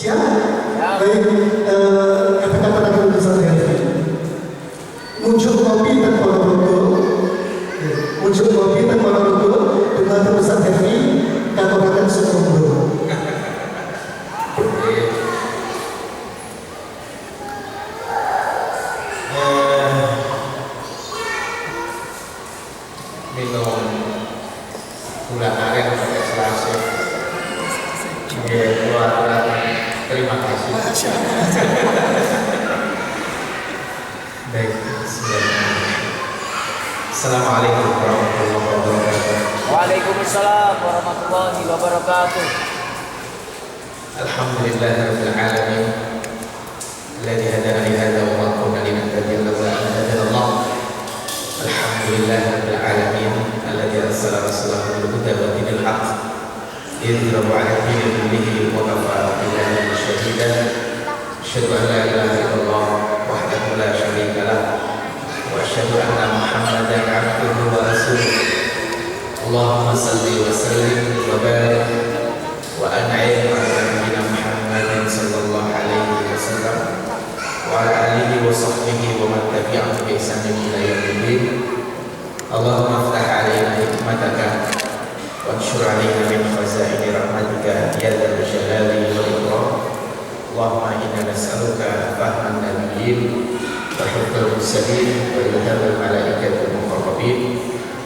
Siap? Baik, katakan pada guru Ustaz Helvi. Muncul kopi tanpa rokok. Muncul kopi tanpa rokok. Dengan Ustaz Helvi, katakan sekolah. Minum gula aren pakai selasi. Keluar terima kasih. Baik, Assalamualaikum warahmatullahi wabarakatuh. Waalaikumsalam warahmatullahi wabarakatuh. Alhamdulillahirabbil alamin. Alladzi hadana li hadza wa ma kunna linahtadiya lawla an hadana Allah. Alhamdulillahirabbil alamin. Alladzi arsala rasulahu bil huda wa dinil haqq. Yudhhiruhu 'ala dini kullihi wa kafa billahi shahidan. Asyhadu an la ilaha illallah wahdahu la syarika lah wa asyhadu anna Muhammadan 'abduhu wa rasuluh. Allahumma salli wa sallim wa barik wa an'im 'ala nabiyyina Muhammadin sallallahu alaihi wasallam wa ala alihi wa sahbihi wa man tabi'ahum bi ihsanin ila yaumil din. Allahumma iftah 'alaina hikmataka وانشر علينا من خزائن رحمتك يا ذا الجلال والإكرام. اللهم إنا نسألك فهم النبيين وحفظ المرسلين وإلهام الملائكة المقربين.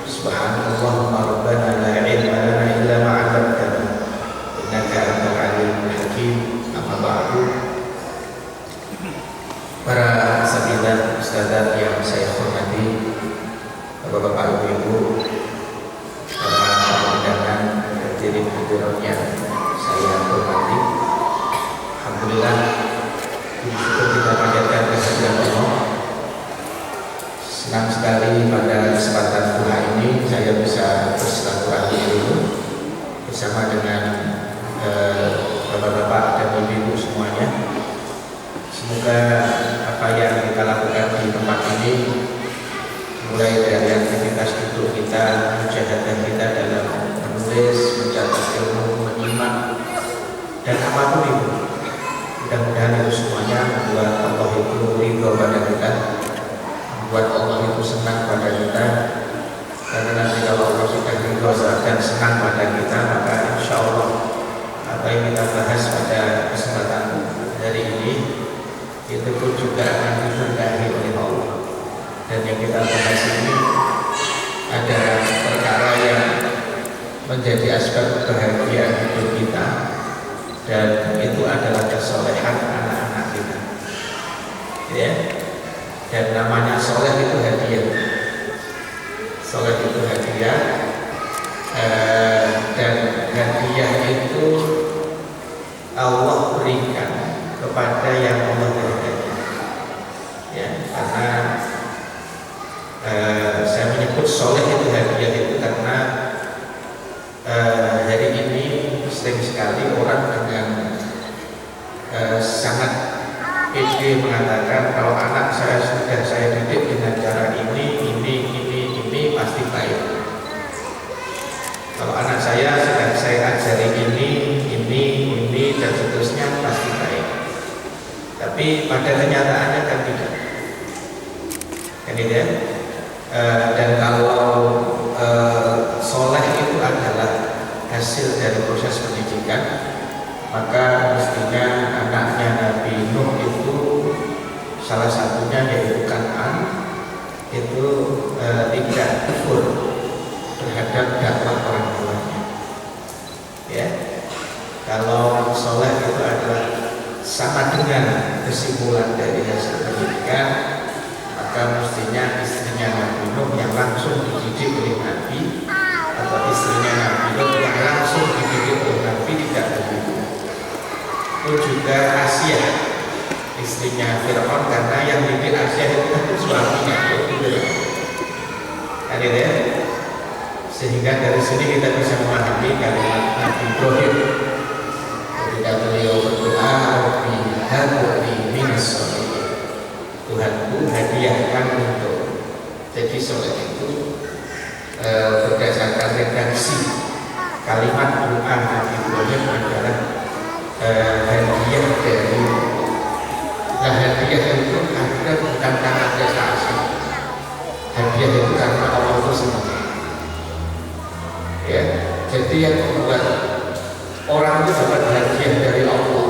سبحانك اللهم ربنا لا علم لنا إلا ما علمتنا إنك أنت العليم الحكيم. أما بعد, para asatidzah, ustadzah yang saya hormati, bapak-bapak, ibu-ibu, undangan hadirin hadirat yang saya hormati. Alhamdulillah, bersyukur kita panjatkan kehadiran Allah. Senang sekali pada kesempatan duha ini saya bisa bersilaturahmi dulu bersama dengan bapak-bapak dan ibu-ibu semuanya. Semoga apa yang kita lakukan di tempat ini, mulai dari aktivitas duduk kita, mujahadah kita dalam menulis, mencatat ilmu, menyimak, dan apapun itu, mudah-mudahan itu semuanya membuat Allah itu ridho pada kita, membuat Allah itu senang pada kita. Karena nanti kalau Allah sudah ridho dan senang pada kita, maka insya Allah apa yang kita bahas pada kesempatan hari ini itu pun juga akan diberkahi oleh Allah. Dan yang kita bahas ini ada perkara yang menjadi aspek kebahagiaan hidup kita, dan itu adalah kesolehan anak-anak kita, ya. Dan namanya soleh itu hadiah. Soleh itu hadiah, dan hadiah itu Allah berikan kepada yang Allah berikan, ya. Karena saya menyebut soleh itu hadiah itu karena hari ini sering sekali orang dengan sangat pede mengatakan kalau anak saya sudah saya didik dengan cara ini pasti baik. Kalau anak saya sedang saya ajari ini dan seterusnya pasti baik. Tapi pada kenyataannya kan tidak. Kan tidak? Dan kalau soleh itu adalah hasil dari proses pendidikan, maka mestinya anaknya Nabi Nuh itu salah satunya yaitu Kan'an itu tidak kufur terhadap dakwah orang tuanya, ya. Kalau soleh itu adalah sama dengan kesimpulan dari hasil pendidikan, maka mestinya istrinya Nabi Nuh yang langsung dididik oleh Nabi, atau istrinya Nabi Nuh yang langsung dididik oleh Nabi tidak begitu. Itu juga Asia, istrinya Fir'aun, karena yang dididik Asia itu kan suaminya, gitu ya. Ada ya? Sehingga dari sini kita bisa memahami kalimat Nabi Ibrahim ketika beliau berdoa, Rabbi habli minas sholihin, Tuhanku hadiahkan untuk. Jadi soleh itu berdasarkan redaksi kalimat doa Nabi Ibrahim adalah hadiah yang membuat orang itu dapat hadiah dari Allah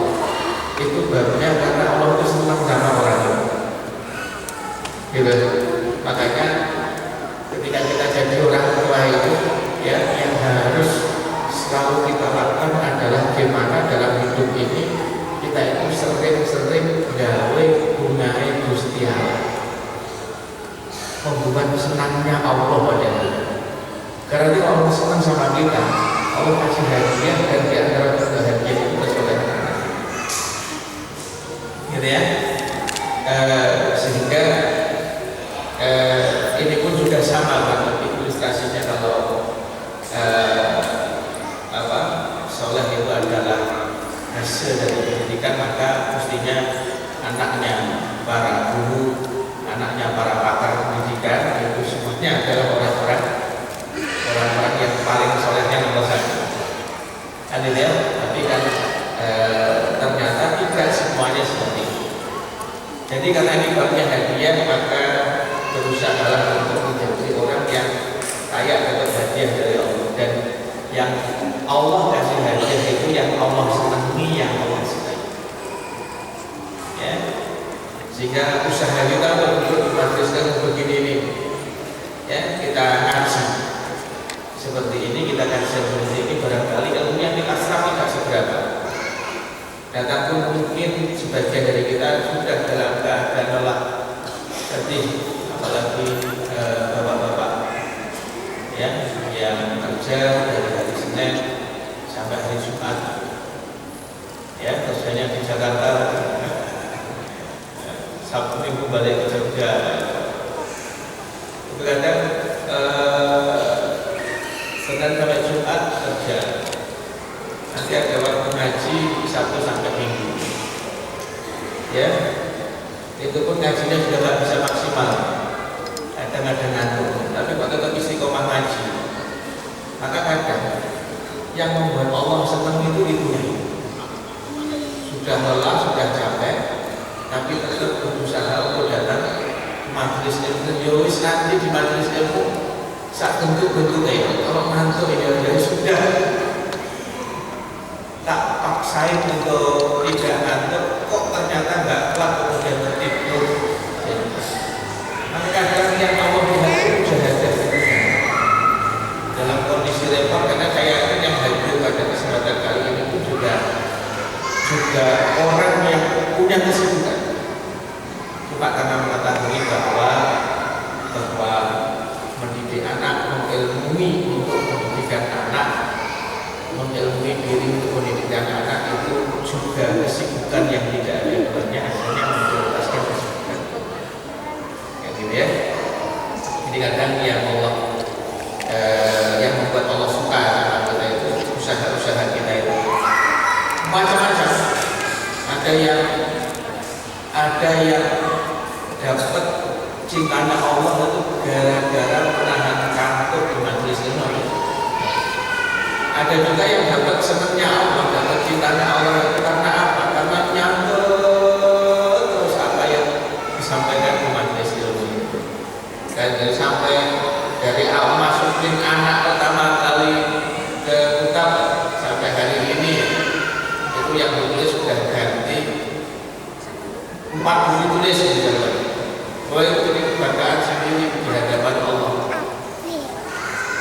itu babnya karena Allah itu senang sama orang itu. Gitu. Makanya ketika kita jadi orang tua itu ya yang harus selalu kita lakukan adalah gimana dalam hidup ini kita itu sering-sering gawe gunai Gusti Allah, membuat senangnya Allah pada kita. Karena itu Allah senang sama kita, Allah kasih hadiah dan di antara hadiah itu kesoleh anak. Gitu ya. Sehingga ini pun juga sama kan ilustrasinya kalau soleh itu adalah hasil dari pendidikan, maka mestinya anaknya para guru, anaknya para pakar pendidikan itu semuanya adalah orang-orang yang paling solehnya nomor satu. Kan ya, tapi kan ternyata tidak semuanya seperti itu. Jadi karena ini babnya hadiah, maka berusahalah untuk menjadi orang yang kaya dapat hadiah dari Allah, dan yang Allah kasih hadiah itu yang Allah senangi, yang Allah sukai. Ya, sehingga usaha kita untuk dipastikan begini ini, ya kita ngaji seperti ini, kita kaji seperti ini, barangkali ilmunya kita serap tidak seberapa. Dan pun mungkin sebagian dari kita sudah dalam keadaan lelah, sedih, apalagi bapak-bapak ya yang kerja dari hari Senin sampai hari Jumat, ya kerjanya di Jakarta, Sabtu Minggu balik ke Jogja. Kadang Senin sampai Jumat kerja, nanti ada waktu ngaji Sabtu sampai Minggu, ya itu pun ngajinya sudah tidak bisa maksimal, kadang ada ngantuk, tapi kok tetap istiqomah ngaji. Maka kadang yang membuat Allah senang itu sudah lelah, sudah capek, tapi tetap berusaha untuk datang ke majelis ilmu. Yowis nanti di majelis ilmu saat bentuk-bentuknya, kalau ngantuk ya sudah tak paksain untuk tidak ngantuk, kok ternyata nggak kuat kemudian tertidur. Maka kadang yang Allah bilang itu jahat dalam kondisi repot, karena kayaknya yang hadir pada kesempatan kali ini pun juga orang yang punya kesibukan, cuma karena mengetahui bahwa mendidik anak, mengilmui untuk pendidikan anak, mengilmui diri untuk pendidikan anak itu juga kesibukan yang tidak ada duanya, akhirnya memprioritaskan kesibukan. Kayak gitu ya. Jadi kadang yang Allah yang membuat Allah suka sama kita itu usaha-usaha kita itu macam-macam. Ada yang dapat cintanya Allah itu gara-gara menahan kantuk di majelis ilmu. Ada juga yang dapat senangnya Allah, dapat cintanya Allah itu karena apa? Karena nyantut terus apa yang disampaikan di majelis ilmu itu. Dan sampai dari awal masukin anak pertama kali ke kitab sampai hari ini itu yang ditulis sudah ganti 4 buku tulis gitu. Boleh itu kebanggaan sendiri di hadapan Allah.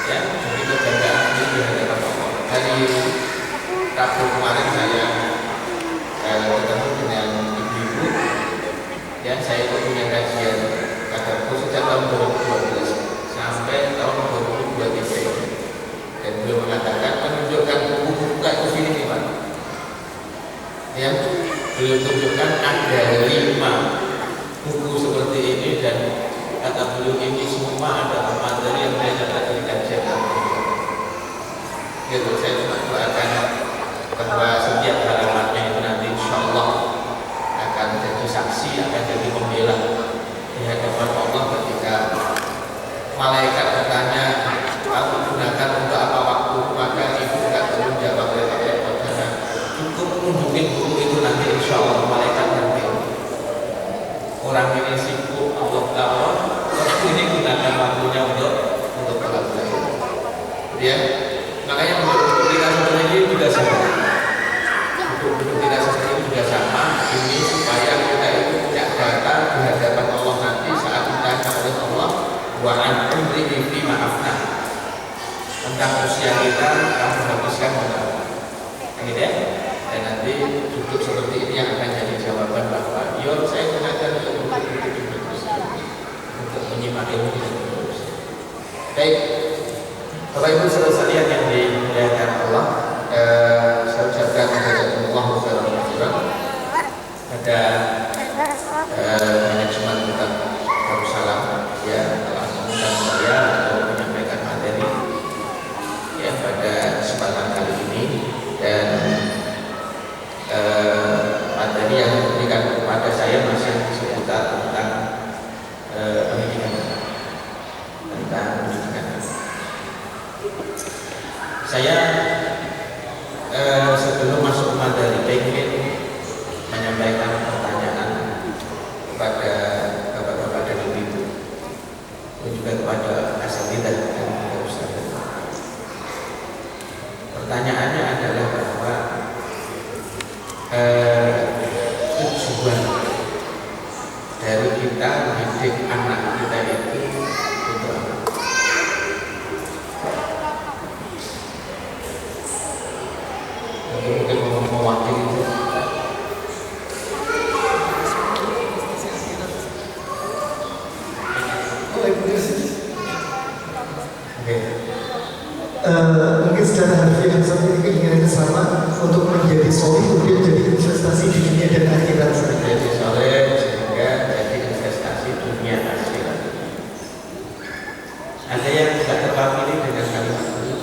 Ya, jadi kebanggaan sendiri di hadapan Allah. Hari Rabu kemarin saya ketemu dengan ibu-ibu, ya saya ikut punya kajian kadarku sejak tahun 2012 sampai tahun 2023, dan beliau mengatakan menunjukkan buku-buku kayak sini nih Pak. Ya, beliau tunjukkan ada 5 buku seperti ini, dan kata beliau ini semua adalah materi yang saya dapat dari kajian. Gitu, saya cuma doakan bahwa setiap halamannya itu nanti insya Allah akan jadi saksi, akan jadi pembela di hadapan Allah ketika malaikat bertanya, kamu gunakan untuk apa waktu? Maka ibu akan menjawab repot-repot, karena cukup nunjukin buku itu nanti insya Allah malaikat nanti orang ini sibuk, Allah tahu, waktu ini gunakan waktunya untuk belajar. Ya, makanya menurut bilang kamu habiskan berapa, gitu ya. Dan nanti duduk seperti ini yang akan jadi jawaban bahwa yo saya gunakan untuk menyimak ilmu dan seterusnya. Baik, Bapak Ibu saudara sekalian yang dimuliakan Allah, saya ucapkan jazakumullah khairan pada manajemen kita Darussalam ya telah mengundang saya untuk menyampaikan materi ya pada kesempatan kali ini, dan materi yang diberikan kepada saya masih seputar tentang pendidikan. Saya sebelum masuk materi ingin menyampaikan pertanyaan kepada bapak-bapak dan ibu-ibu, dan juga kepada asatidzah dan ustaz. Pertanyaannya adalah bahwa tujuan dari kita mendidik anak kita itu untuk apa? Mungkin mewakili itu. Mungkin secara harfiah saat ini keinginannya sama untuk menjadi soleh, kemudian jadi investasi di dunia dan akhirat. Jadi soleh sehingga jadi investasi dunia akhirat. Ada yang tidak terwakili dengan kalimat ini?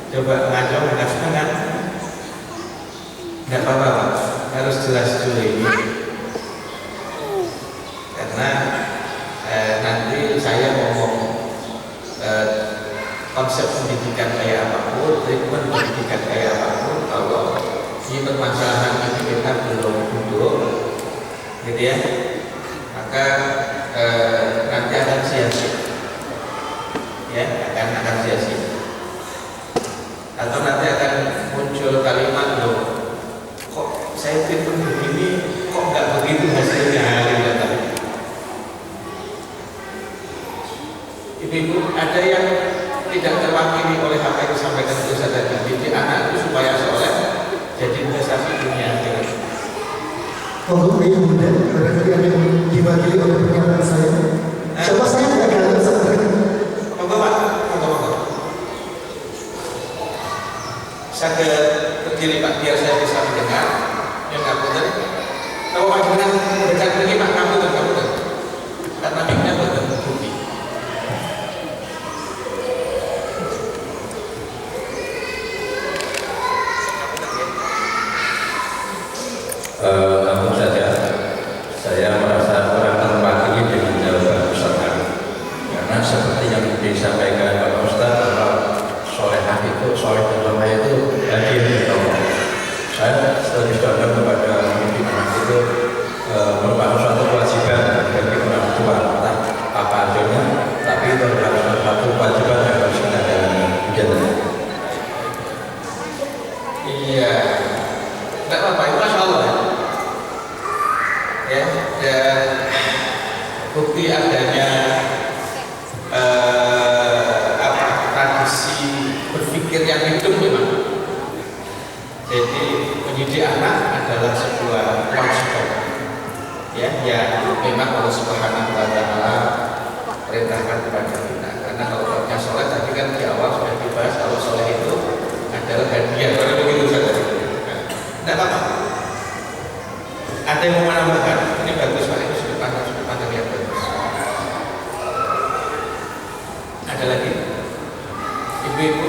Coba ngaco setengah. Tidak apa-apa, Pak. Harus jelas dulu ini. Karena nanti saya ngomong konsep pendidikan kayak apapun, treatment pendidikan kayak apapun, kalau ini permasalahan ini kita belum duduk, gitu ya, maka nanti akan sia-sia, ya, akan sia-sia, atau nanti akan muncul kalimat loh, kok saya treatment begini, kok nggak begitu hasilnya, Ibu-ibu, ada yang tidak terwakili oleh apa yang disampaikan Ustaz tadi. Jadi anak itu supaya soleh jadi investasi dunia akhirat. Untuk ibu dan barangkali ada yang diwakili oleh pernyataan saya. Coba saya tidak gagal sebenarnya. Monggo Pak, monggo. Saya berdiri Pak, biar saya bisa mendengar. Yang nggak betul. Kalau Pak dengan mendekat lagi Pak, kamu betul. Karena miknya betul bukti. Langsung saja, saya merasa kurang terwakili dengan jawaban Ustaz tadi, karena seperti yang disampaikan Bapak Ustaz bahwa solehah itu, soleh dan soleh itu hadir di Allah. Saya sebagai saudara kepada mendidik anak itu merupakan suatu kewajiban bagi orang tua, entah apa hasilnya, tapi itu adalah suatu kewajiban yang harus kita jalani. Iya, tidak apa-apa, itu Masya Allah ya, dan bukti adanya tradisi berpikir yang hidup memang. Jadi mendidik anak adalah sebuah kewajiban ya, yang memang Allah Subhanahu wa Ta'ala perintahkan kepada kita. Karena kalau babnya soleh tadi kan di awal sudah dibahas, kalau soleh itu adalah hadiah, kalau begitu saja. Tidak apa-apa. Ada yang mau menambahkan? Ini bagus Pak, ini sudut pandang yang bagus. Ada lagi? Ibu-ibu,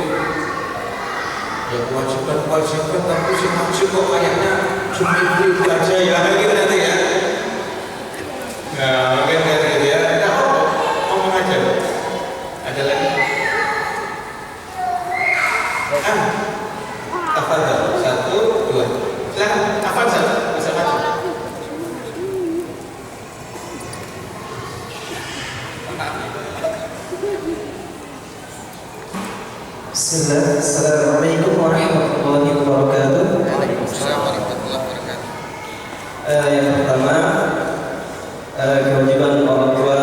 ya kewajiban, tapi si wajib kok kayaknya cuma ibu-ibu aja ya, gitu nanti ya. Nah, mungkin dari dia, tidak apa-apa, ngomong aja. Ada lagi? Afadhal, 1, 2. Silakan, Afadhal, bisa maju. Bismillah, Assalamualaikum warahmatullahi wabarakatuh. Waalaikumsalam warahmatullahi wabarakatuh. Yang pertama, kewajiban orang tua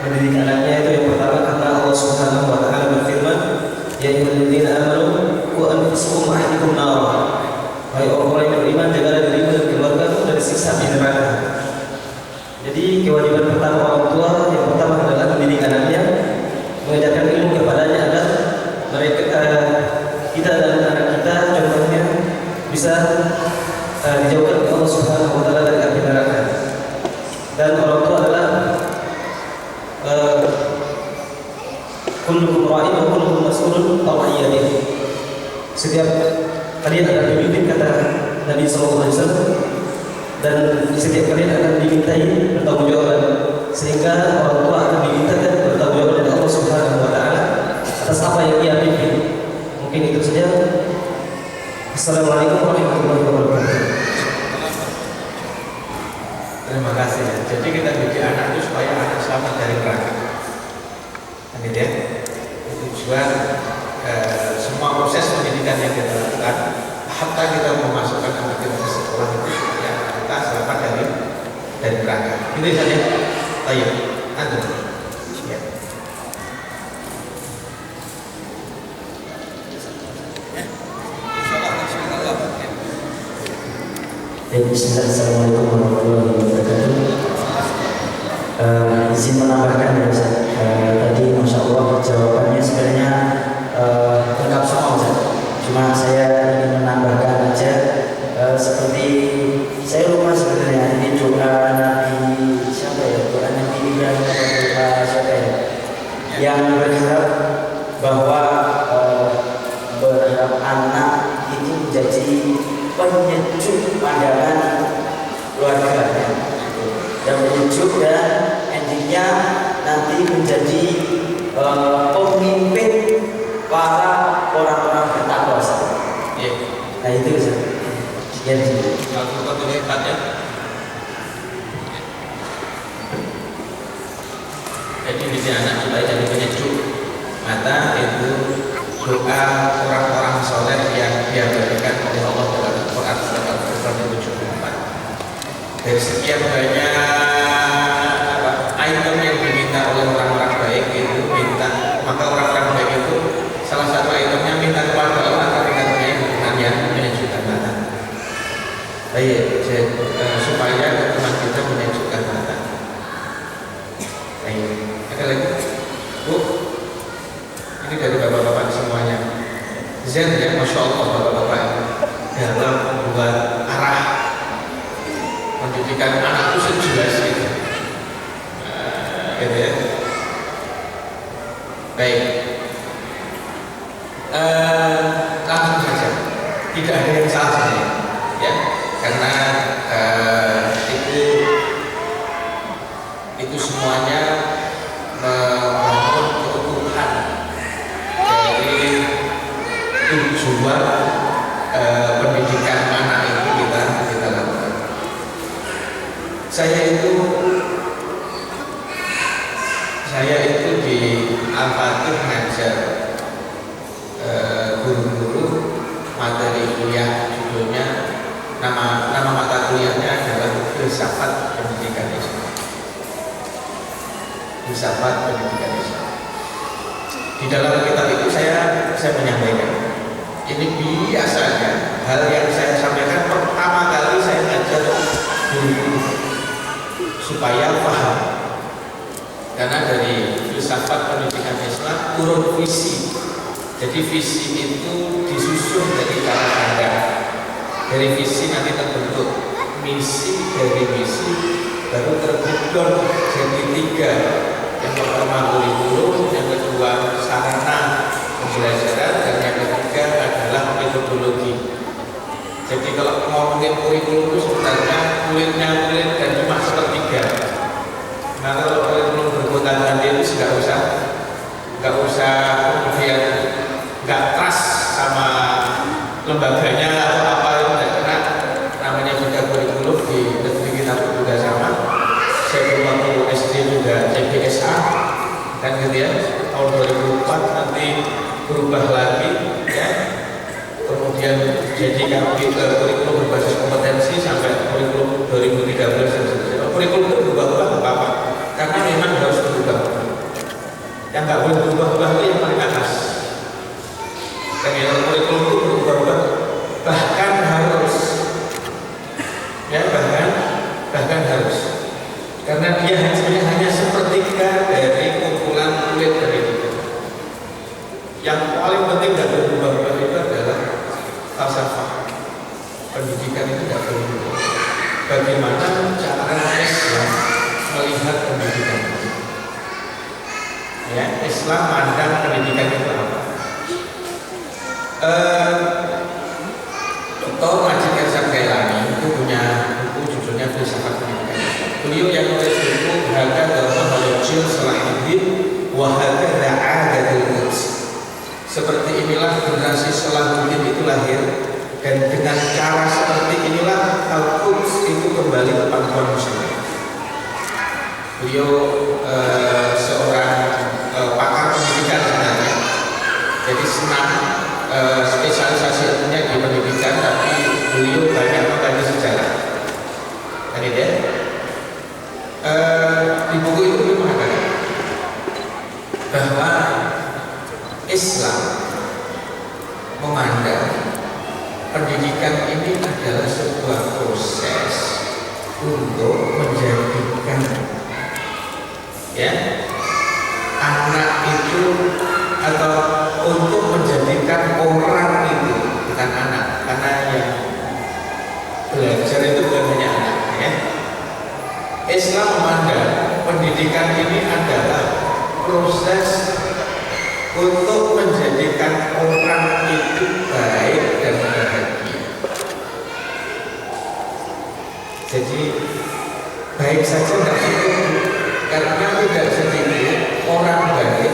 mendidik anaknya itu yang pertama karena Allah Subhanahu wa Ta'ala berfirman, dijauhkan oleh Allah Subhanahu wa taala dari api neraka. Dan orang tua adalah kullukum ra'in wa kullukum mas'ulun an ra'iyatihi. Setiap kalian adalah pemimpin, kata Nabi sallallahu alaihi wasallam, dan setiap kalian akan dimintai pertanggungjawaban, sehingga orang tua akan dimintakan pertanggungjawaban dari Allah Subhanahu wa taala atas apa yang ia pimpin. Mungkin itu saja. Assalamualaikum warahmatullahi wabarakatuh. Terima kasih. Jadi kita didik anak itu supaya anak selamat dari neraka. Ini dia. Tujuan semua proses pendidikan yang kita lakukan, hatta kita memasukkan anak kita ke sekolah itu supaya kita selamat dari neraka. Itu saja. Ayo, antum. Ya. Bismillahirrahmanirrahim warahmatullahi wabarakatuh. Izin menambahkan ya Ustaz. Tadi Masya Allah jawabannya sebenarnya lengkap semua Ustaz. Cuma saya ingin menambahkan aja seperti saya lupa sebenarnya ini doa Nabi siapa ya? Doa Nabi Ibrahim atau doa siapa ya? Yang berharap bahwa berharap anak itu menjadi penyejuk pandangan keluarganya dan penyejuk dan endingnya nanti menjadi pemimpin para orang-orang bertakwa. Nah itu sekian sih. Jadi didik anak supaya jadi penyejuk mata itu doa orang-orang soleh yang diabadikan oleh Allah dalam Al-Quran surat Al-Furqan 74. Dari sekian banyak item yang diminta oleh orang-orang baik itu maka orang-orang baik itu salah satu itemnya minta kepada Allah agar ingatnya yang menyejukkan mata. Baik, supaya teman kita menyejukkan mata. Baik, ada lagi? Bu, ini dari bapak-bapak semuanya. Zen ya, Masya Allah bapak-bapak dalam membuat arah pendidikan anak itu sejelas gitu. Gitu ya. Baik, langsung saja. Tidak ada yang salah sebenarnya, ya, karena itu semuanya membangun keutuhan dari tujuan pendidikan anak itu kita lakukan. Saya itu di Al-Fatih ngajar guru-guru materi kuliah, judulnya nama mata kuliahnya adalah Filsafat Pendidikan Islam. Filsafat Pendidikan Islam. Di dalam kitab itu saya menyampaikan ini biasanya hal yang saya sampaikan pertama kali saya ngajar guru supaya paham, karena dari Filsafat Pendidikan Islam urut visi. Jadi visi itu disusun dari cara pandang. Dari visi nanti terbentuk misi, dari misi baru terbentuk jadi 3. Yang pertama kurikulum, yang kedua sarana pembelajaran, dan yang ketiga adalah metodologi. Jadi kalau ngomongin kurikulum itu sebenarnya kulitnya kulit dan cuma sepertiga. Nah kalau kurikulum berkutat-ganti itu nggak usah kemudian nggak trust sama lembaganya atau apa itu, karena namanya juga kurikulum di negeri kita juga sama. Saya waktu SD juga CBSA kan gitu ya, tahun 2004 nanti berubah lagi ya, kemudian jadi kurikulum berbasis kompetensi sampai kurikulum 2013 dan seterusnya. Kurikulum itu berubah-ubah apa-apa karena memang harus berubah. Yang nggak boleh berubah-ubah itu yang paling atas. Dan kurikulum itu berubah-ubah bahkan harus ya, bahkan harus, karena dia hanya sepertiga dari kumpulan kulit dari itu. Yang paling penting dan berubah-ubah itu adalah falsafah pendidikan pendidikan itu tidak perlu. Bagaimana cara Islam melihat pendidikan itu? Ya, Islam mandang pendidikan itu apa? Dr. Majid Erzak Gailani itu punya buku judulnya Filsafat Pendidikan. Beliau yang menulis buku Hakadha Mahalujil Salahuddin wa Hakadha Adatul Quds. Seperti inilah generasi Salahuddin itu lahir, dan dengan cara seperti inilah Al-Quds itu kembali ke pangkuan muslim. Beliau seorang pakar pendidikan sebenarnya, jadi senang spesialisasinya di pendidikan, tapi beliau banyak membaca sejarah. Tadi dia di buku itu beliau mengatakan bahwa Islam memandang pendidikan ini adalah sebuah proses untuk menjadikan anak itu, atau untuk menjadikan orang itu, bukan anak, karena yang belajar itu bukan hanya anak, ya. Islam memandang pendidikan ini adalah proses untuk menjadikan orang itu baik dan bahagia. Jadi baik saja tidak cukup, karena tidak sedikit orang baik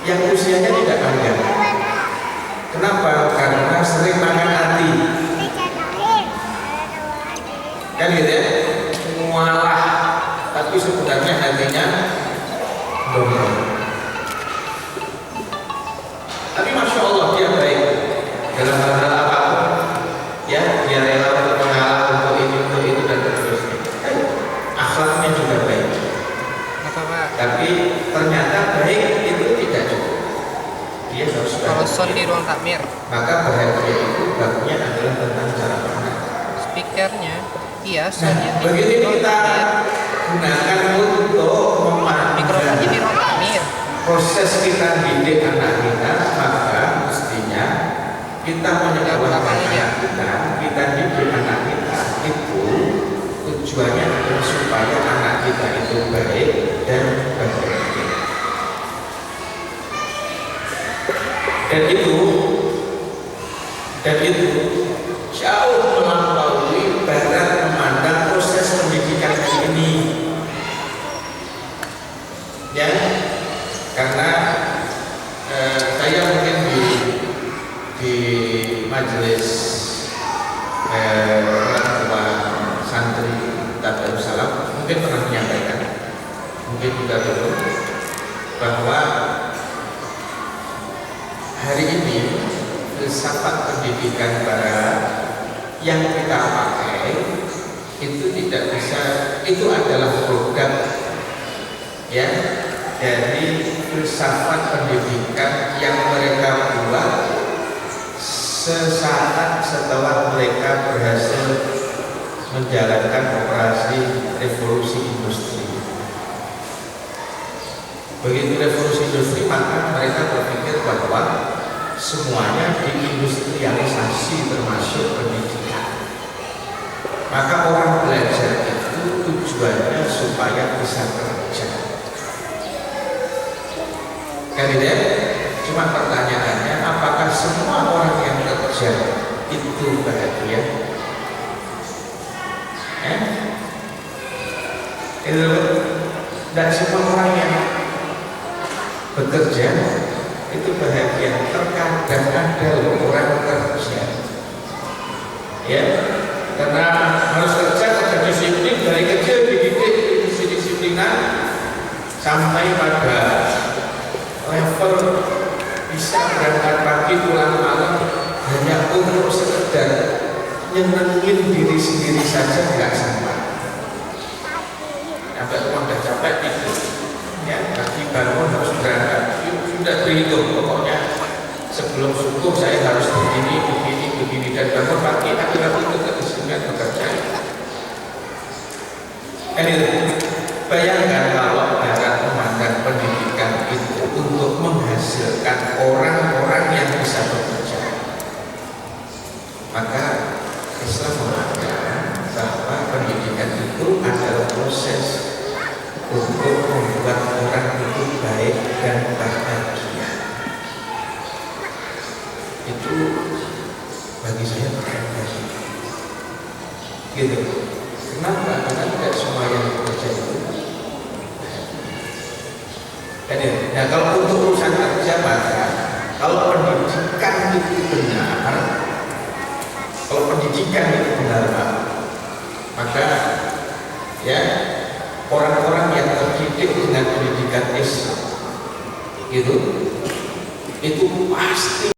yang usianya tidak panjang. Kenapa? Karena sering makan hati. Kan gitu ya, mualah, tapi sebenarnya hatinya dongeng. Tapi masya Allah dia baik dalam hal apapun, ya, dia rela untuk mengalah untuk itu dan seterusnya. Akhlaknya juga baik. Tapi ternyata baik itu tidak cukup. Dia harus baik. Kalau sound di ruang takmir, Maka bahagia itu babnya adalah tentang cara pandang. speakernya, iya, Nah, soundnya di begitu ruang kita takmir. gunakan untuk Mikrofonnya di memandang ruang takmir. proses kita didik anak kita, maka mestinya kita menyekolahkan anak kita didik anak kita itu tujuannya adalah supaya anak kita itu baik dan bahagia. Dan itu jauh melampaui barat memandang proses pendidikan ini, ya. Karena saya mungkin di majelis ketua santri Darussalam mungkin pernah menyampaikan, mungkin juga belum, bahwa hari ini filsafat pendidikan barat yang kita pakai itu tidak bisa, itu adalah produk, ya, dari filsafat pendidikan yang mereka buat sesaat setelah mereka berhasil menjalankan operasi revolusi industri. Begitu revolusi industri, maka mereka berpikir bahwa semuanya diindustrialisasi termasuk pendidikan. Maka orang belajar itu tujuannya supaya bisa kerja. Kan tidak? Cuma pertanyaannya, apakah semua orang yang kerja itu bahagia? Itu dan semua orang yang bekerja itu bahagia. Terkadang ada orang kerja, ya, karena harus kerja disiplin, dari kecil dididik disiplinan sampai pada level bisa berangkat pagi pulang malam hanya untuk sekedar nyenengin diri sendiri saja nggak sampai. Sampai rumah udah capek tidur, ya, pagi bangun harus berangkat, sudah berhitung pokoknya sebelum subuh saya harus begini dan bangun pagi akhirnya itu kedisiplinan bekerja. Bayangkan kalau barat memandang pendidikan itu untuk menghasilkan orang-orang yang bisa bekerja, maka Islam mengatakan bahwa pendidikan itu adalah proses untuk membuat orang itu baik dan bahagia. Itu bagi saya bukan baik. Gitu. Kenapa? Karena tidak semua yang bekerja itu. Nah, kalau untuk urusan kerja maka kalau pendidikan itu benar, maka ya orang-orang yang terdidik dengan pendidikan Islam itu pasti